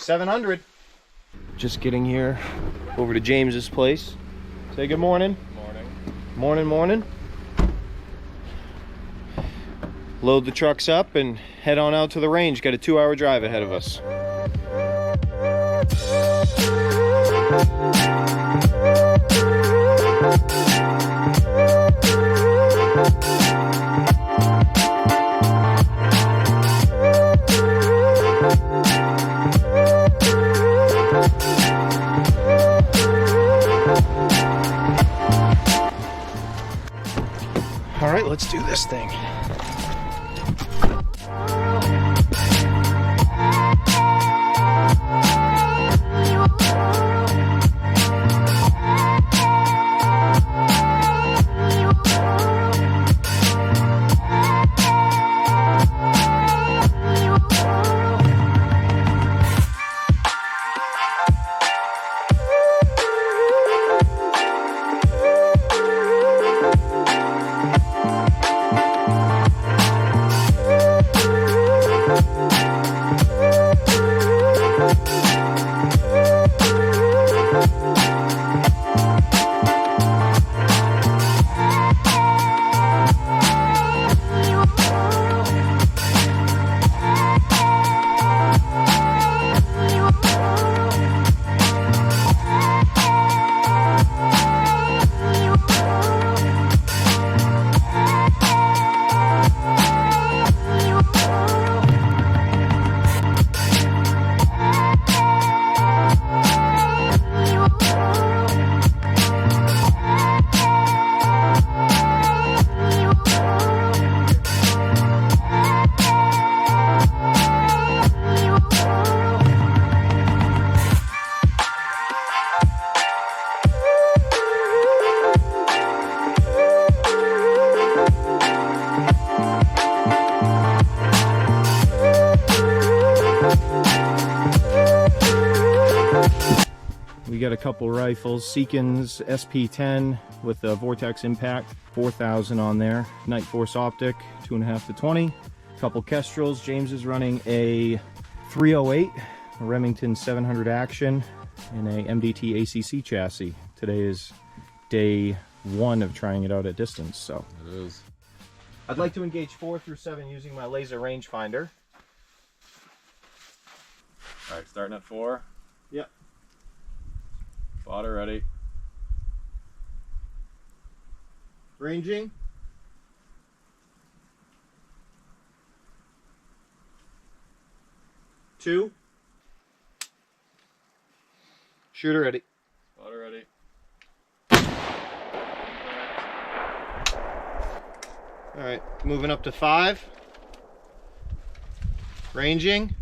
700. Just getting here over to James's place. Say good morning. Morning. Morning. Load the trucks up and head on out to the range. Got a 2-hour drive ahead of us. All right, let's do this thing. We got a couple rifles, Seekins SP10 with a Vortex Impact, 4000 on there. Night Force Optic, 2.5 to 20. Couple Kestrels. James is running a 308, a Remington 700 Action, and a MDT ACC chassis. Today is day 1 of trying it out at distance, so. It is. I'd like to engage 4 through 7 using my laser rangefinder. All right, starting at 4. Yep. Spotter ready. Ranging. Two. Shooter ready. Spotter ready. All right, moving up to 5. Ranging.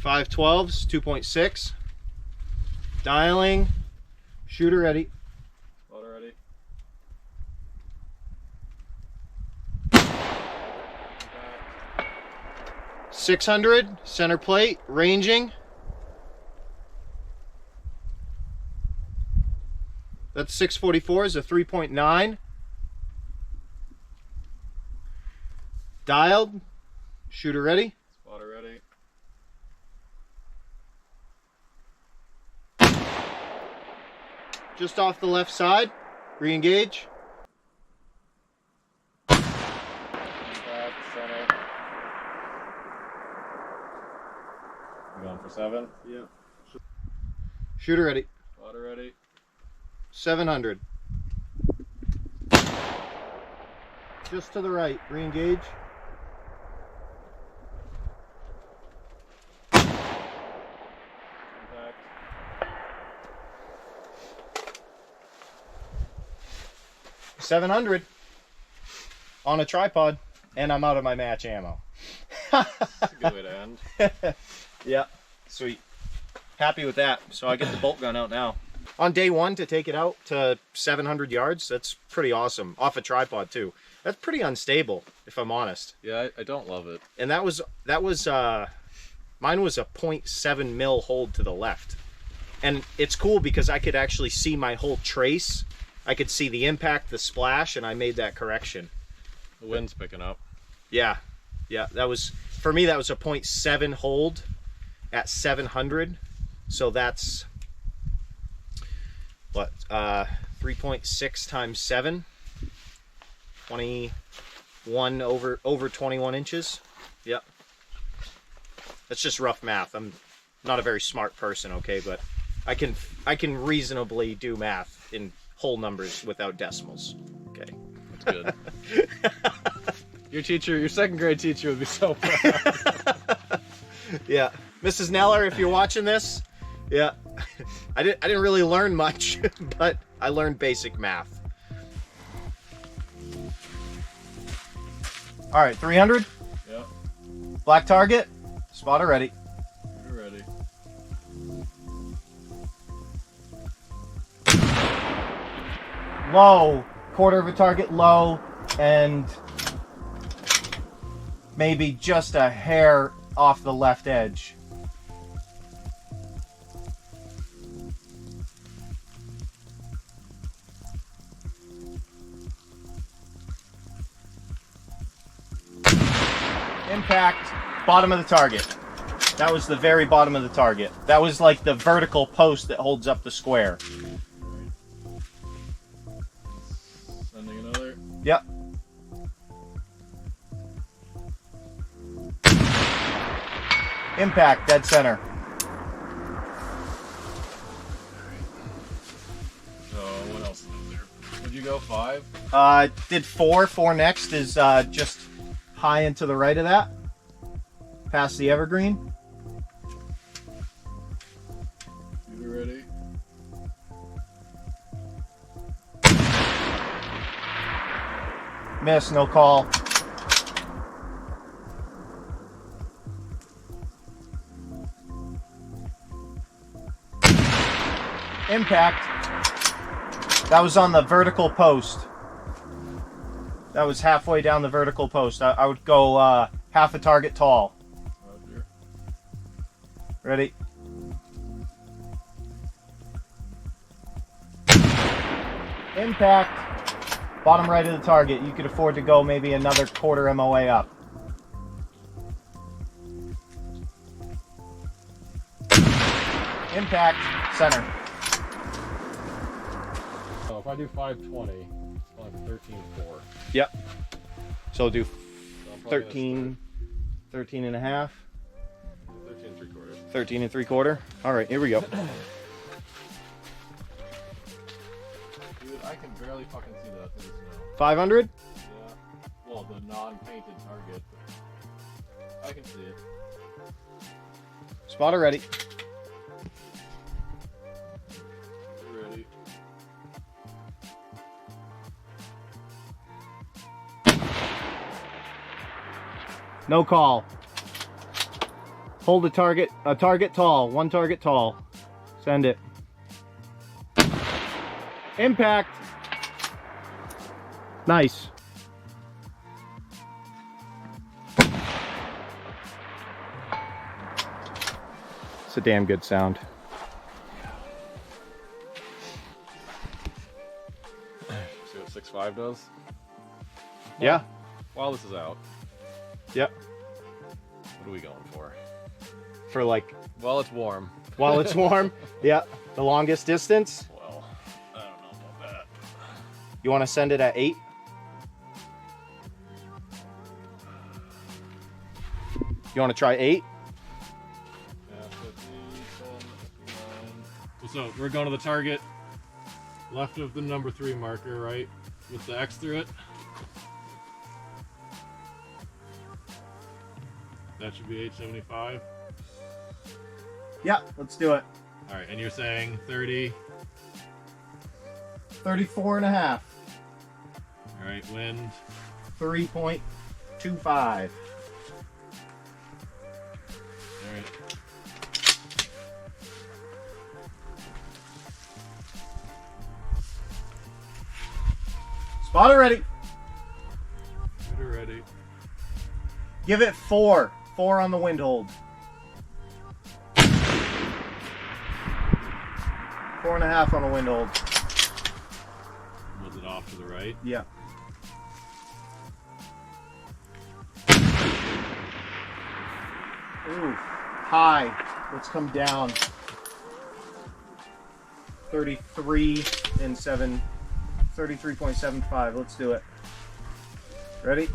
512s, 2.6. Dialing. Shooter ready. Spotter ready. 600, center plate, ranging. That's 644 is a 3.9. Dialed. Shooter ready. Spotter ready. Just off the left side. Re-engage. Impact, center. I'm going for 7. Yeah. Shooter ready. Spotter ready. 700. Just to the right. Re-engage. Impact. 700 on a tripod, and I'm out of my match ammo. That's a good way to end. Yeah, sweet. Happy with that. So I get the bolt gun out now. On day 1 to take it out to 700 yards, that's pretty awesome. Off a tripod too. That's pretty unstable, if I'm honest. Yeah, I don't love it. And that was mine was a 0.7 mil hold to the left. And it's cool because I could actually see my whole trace. I could see the impact, the splash, and I made that correction. The wind's picking up. Yeah. Yeah, that was, for me, that was a 0.7 hold at 700. So that's, what, 3.6 times 7? 21, over 21 inches. Yep. That's just rough math. I'm not a very smart person, okay, but I can reasonably do math in whole numbers without decimals. Okay. That's good. Your second grade teacher would be so proud. Yeah. Mrs. Neller, if you're watching this, yeah. I didn't really learn much, but I learned basic math. All right, 300? Yeah. Black target. Spotter ready. You're ready. Low. Quarter of a target low, and maybe just a hair off the left edge. Impact, bottom of the target. That was the very bottom of the target. That was like the vertical post that holds up the square. Sending another. Yep. Impact, dead center. So what else is there? Would you go 5? Did 4. 4 next is just high and to the right of that. Past the evergreen. You ready? Miss, no call. Impact. That was on the vertical post. That was halfway down the vertical post. I would go half a target tall. Roger. Ready? Impact. Bottom right of the target. You could afford to go maybe another quarter MOA up. Impact. Center. So if I do 520, it's like 13.4. Yep. So do So I'm probably 13 and a half. 13 3/4. 13 and 3/4. All right, here we go. Dude, I can barely fucking see that through the snow. 500? Yeah. Well, the non-painted target. But I can see it. Spotter ready. You ready? No call. Hold a target tall. One target tall. Send it. Impact. Nice. It's a damn good sound. See what 6.5 does? Yeah. While this is out, Yep. what are we going for? For like, Well, it's warm. while it's warm. Yeah. The longest distance. Well, I don't know about that. You want to send it at 8? You want to try 8? Yeah, 57, 59. So we're going to the target left of the number 3 marker, right? With the X through it. That should be 875. Yeah, let's do it. All right, and you're saying 30. 34 and a half. All right, wind. 3.25. All right. Spotter ready. You're ready. Give it 4. 4 on the wind hold. 4.5 on the wind hold. Was it off to the right? Yeah. Ooh, high. Let's come down. 33.75. Let's do it. Ready?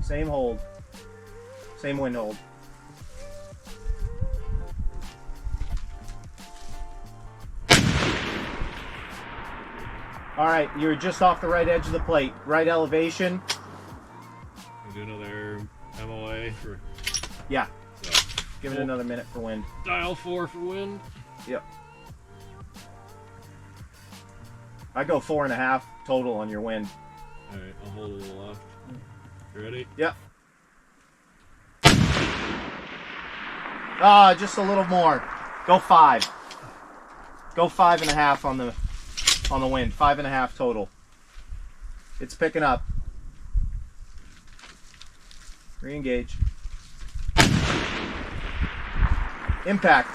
Same hold. Same wind hold. All right, you're just off the right edge of the plate. Right elevation. We'll do another MOA for... Yeah. So, Give it another minute for wind. dial 4 for wind. Yep. I go 4.5 total on your wind. All right, I'll hold a little left. You ready? Yep. Just a little more. Go 5. Go 5.5 on the wind. 5.5 total. It's picking up. Re-engage. Impact.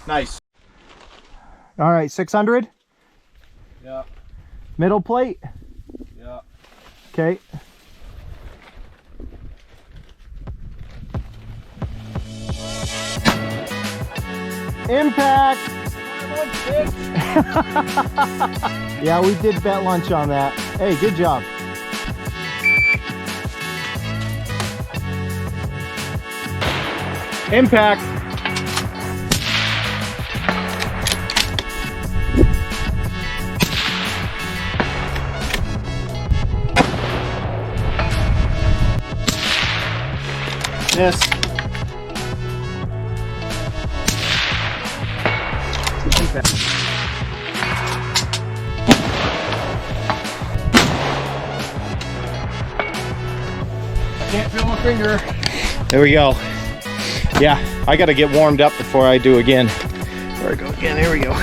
Nice. All right, 600. Yeah. Middle plate. Yeah. Okay. Impact. Yeah, we did bet lunch on that. Hey, good job. Impact. Miss. Impact. I can't feel my finger. There we go. Yeah, I gotta get warmed up before I do again. There we go again, here we go.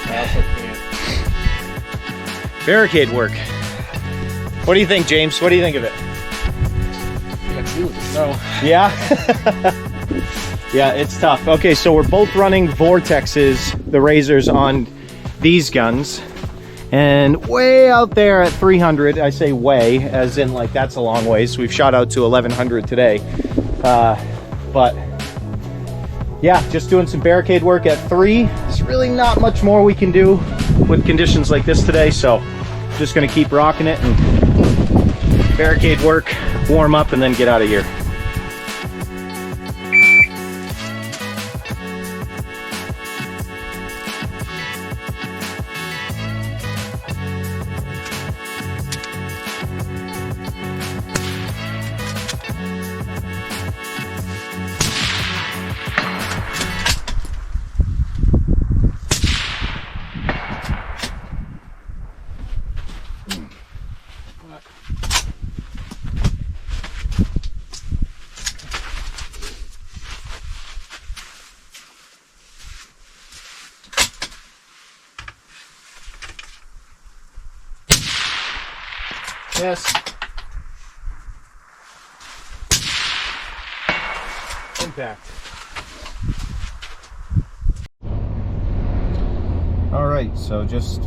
I also can't. Barricade work. What do you think, James? What do you think of it? I feel the snow. Yeah? Yeah, it's tough. Okay, so we're both running Vortexes, the razors, on these guns. And way out there at 300, I say way, as in like that's a long ways. We've shot out to 1100 today. But yeah, just doing some barricade work at 3. There's really not much more we can do with conditions like this today, so just gonna keep rocking it and barricade work, warm up, and then get out of here. Yes. Impact. All right, so just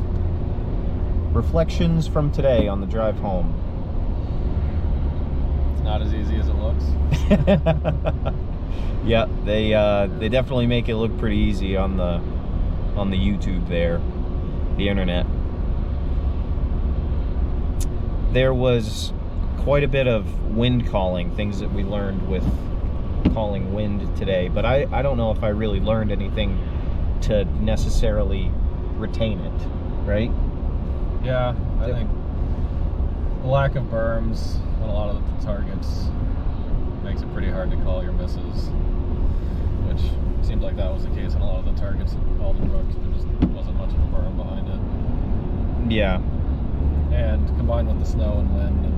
reflections from today on the drive home. It's not as easy as it looks. Yeah, they definitely make it look pretty easy on the YouTube there, the internet. There was quite a bit of wind calling, things that we learned with calling wind today, but I don't know if I really learned anything to necessarily retain it, right? Yeah, I think the lack of berms on a lot of the targets makes it pretty hard to call your misses, which seemed like that was the case on a lot of the targets at Aldenbrook. There just wasn't much of a berm behind it. Yeah. And combined with the snow and wind, it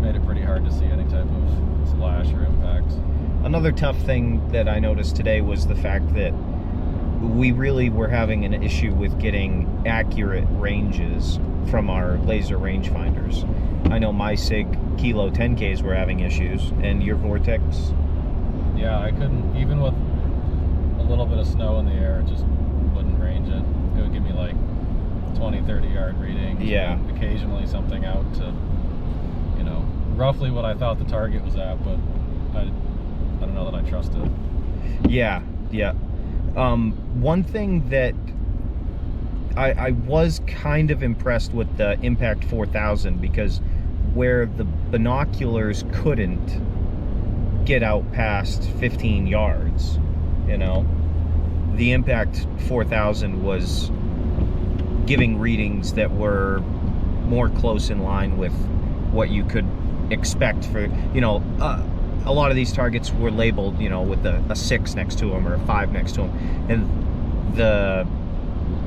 made it pretty hard to see any type of splash or impact. Another tough thing that I noticed today was the fact that we really were having an issue with getting accurate ranges from our laser rangefinders. I know my SIG Kilo 10Ks were having issues, and your Vortex? Yeah, I couldn't, even with a little bit of snow in the air, it just wouldn't range it. It would give me like 20-30 yard readings. Yeah. Occasionally something out to roughly what I thought the target was at, but I don't know that I trust it. Yeah, yeah. One thing that I was kind of impressed with the Impact 4000, because where the binoculars couldn't get out past 15 yards, you know, the Impact 4000 was giving readings that were more close in line with what you could expect for, you know, a lot of these targets were labeled, you know, with a 6 next to them or a 5 next to them, and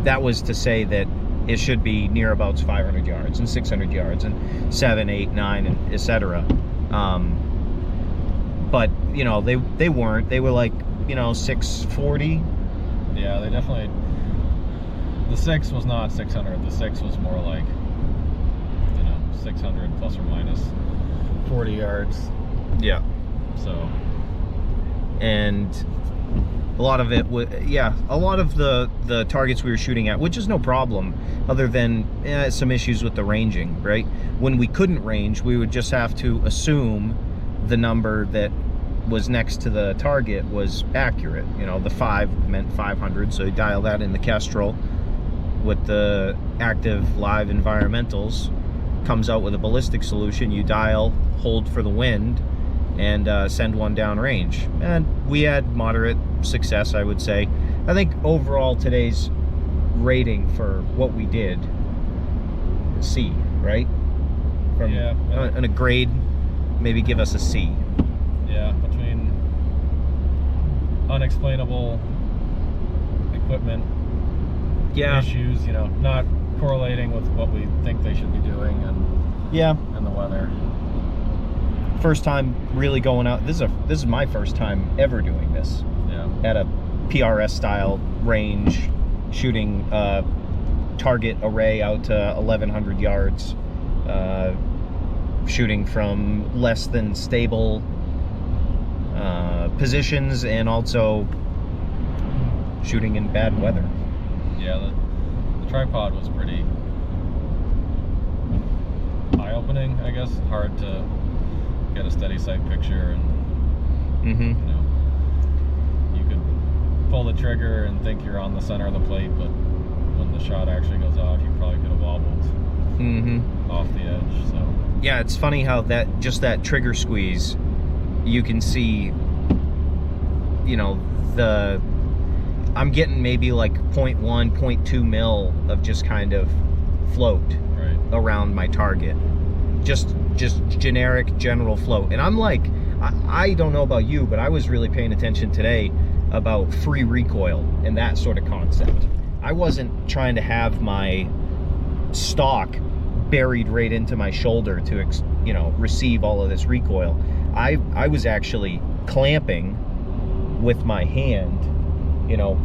that was to say that it should be near about 500 yards and 600 yards and 7, 8, 9, and etc. But you know, they weren't. They were like, you know, 640. Yeah, they definitely. The 6 was not 600. The 6 was more like, you know, 600 plus or minus 40 yards. Yeah. So. And a lot of it was, yeah, a lot of the targets we were shooting at, which is no problem, other than some issues with the ranging, right? When we couldn't range, we would just have to assume the number that was next to the target was accurate. You know, the 5 meant 500, so you dial that in the Kestrel. With the active live environmentals, comes out with a ballistic solution. You dial, hold for the wind, and send one downrange. And we had moderate success, I would say. I think overall today's rating for what we did, C, right? From, yeah. And a grade, maybe give us a C. Yeah, between unexplainable equipment issues, you know, not correlating with what we think they should be doing, and and the weather. First time really going out. This is my first time ever doing this. Yeah. At a PRS style range, shooting target array out to 1,100 yards, shooting from less than stable positions, and also shooting in bad weather. Yeah, the tripod was pretty eye-opening, I guess. Hard to get a steady sight picture, and you know, you could pull the trigger and think you're on the center of the plate, but when the shot actually goes off, you probably could have wobbled off the edge. So yeah, it's funny how that trigger squeeze, you can see, you know, I'm getting maybe like 0.1, 0.2 mil of just kind of float around my target. Just generic general float. And I'm like, I don't know about you, but I was really paying attention today about free recoil and that sort of concept. I wasn't trying to have my stock buried right into my shoulder to, you know, receive all of this recoil. I was actually clamping with my hand, you know,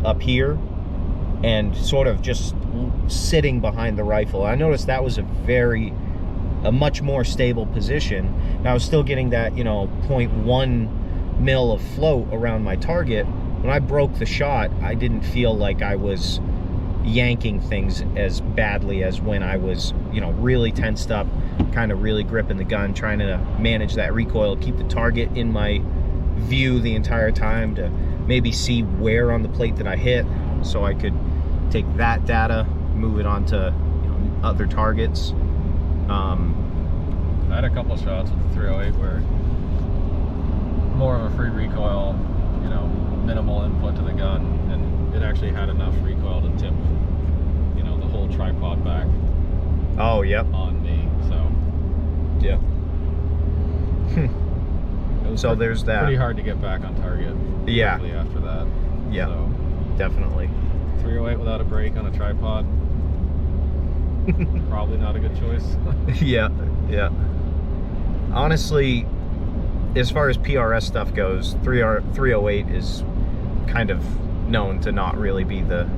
up here, and sort of just sitting behind the rifle. I noticed that was a much more stable position. And I was still getting that, you know, 0.1 mil of float around my target. When I broke the shot, I didn't feel like I was yanking things as badly as when I was, you know, really tensed up, kind of really gripping the gun, trying to manage that recoil, keep the target in my view the entire time to maybe see where on the plate that I hit, so I could take that data, move it on to, you know, other targets. I had a couple shots with the 308 where more of a free recoil, you know, minimal input to the gun, and it actually had enough recoil to tip, you know, the whole tripod back. Oh, yep. On me, so yeah. So there's that. Pretty hard to get back on target. Yeah. After that. Yeah. So, definitely. 308 without a brake on a tripod. Probably not a good choice. Yeah. Honestly, as far as PRS stuff goes, 308 is kind of known to not really be the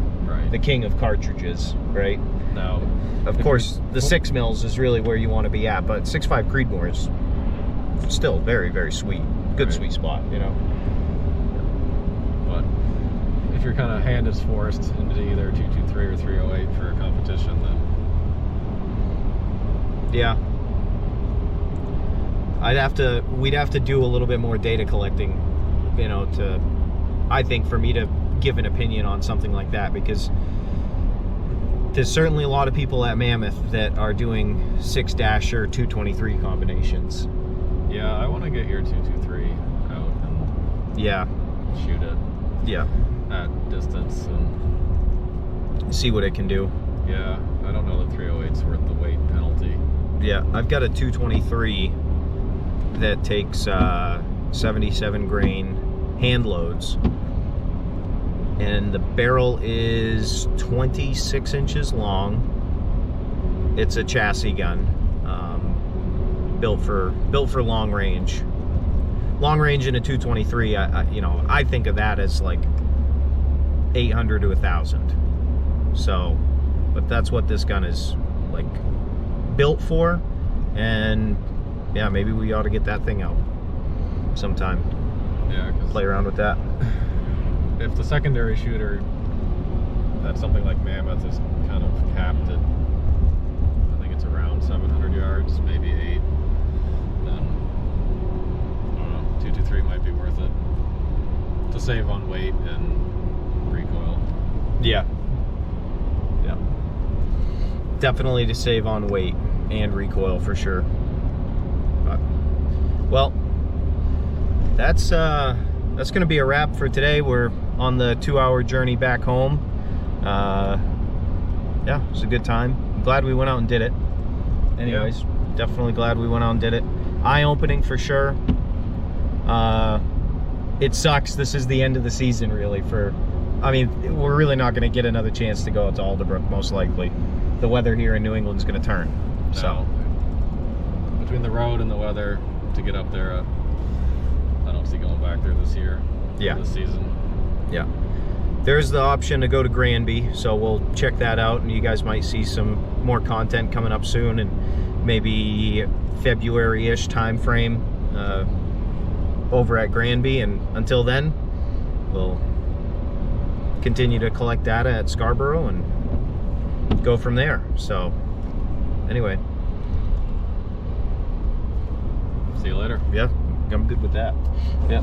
king of cartridges, right? No. Of course, the 6 mils is really where you want to be at, but 6.5 Creedmoor is still very, very sweet. Good sweet spot, you know. But if your kind of hand is forced into either 223 or 308 for a competition, then yeah. we'd have to do a little bit more data collecting, you know, I think for me to give an opinion on something like that, because there's certainly a lot of people at Mammoth that are doing 6-dasher 223 combinations. Yeah, I want to get your 223 out and shoot it. Yeah. At distance and see what it can do. Yeah, I don't know that 308's worth the weight penalty. Yeah, I've got a 223 that takes 77 grain hand loads, and the barrel is 26 inches long. It's a chassis gun, built for long range. Long range in a 223, I think of that as like 800 to 1,000. So, but that's what this gun is like built for, and yeah, maybe we ought to get that thing out sometime. Yeah, play around with that. If the secondary shooter at something like Mammoth is kind of capped at, I think it's around 700 yards, maybe 8, then I don't know, 223 might be worth it to save on weight and recoil. Yeah. Yeah. Definitely to save on weight and recoil for sure. But, well, that's gonna be a wrap for today. We're on the 2-hour journey back home. Yeah, it was a good time. I'm glad we went out and did it. Anyways, definitely glad we went out and did it. Eye-opening for sure. It sucks. This is the end of the season, really. We're really not going to get another chance to go out to Alderbrook, most likely. The weather here in New England's going to turn. No. So between the road and the weather to get up there, I don't see going back there this year. Yeah. This season. Yeah. There's the option to go to Granby, so we'll check that out, and you guys might see some more content coming up soon, and maybe February-ish time frame over at Granby. And until then, we'll continue to collect data at Scarborough and go from there. So anyway, see you later. Yeah, I'm good with that. Yeah.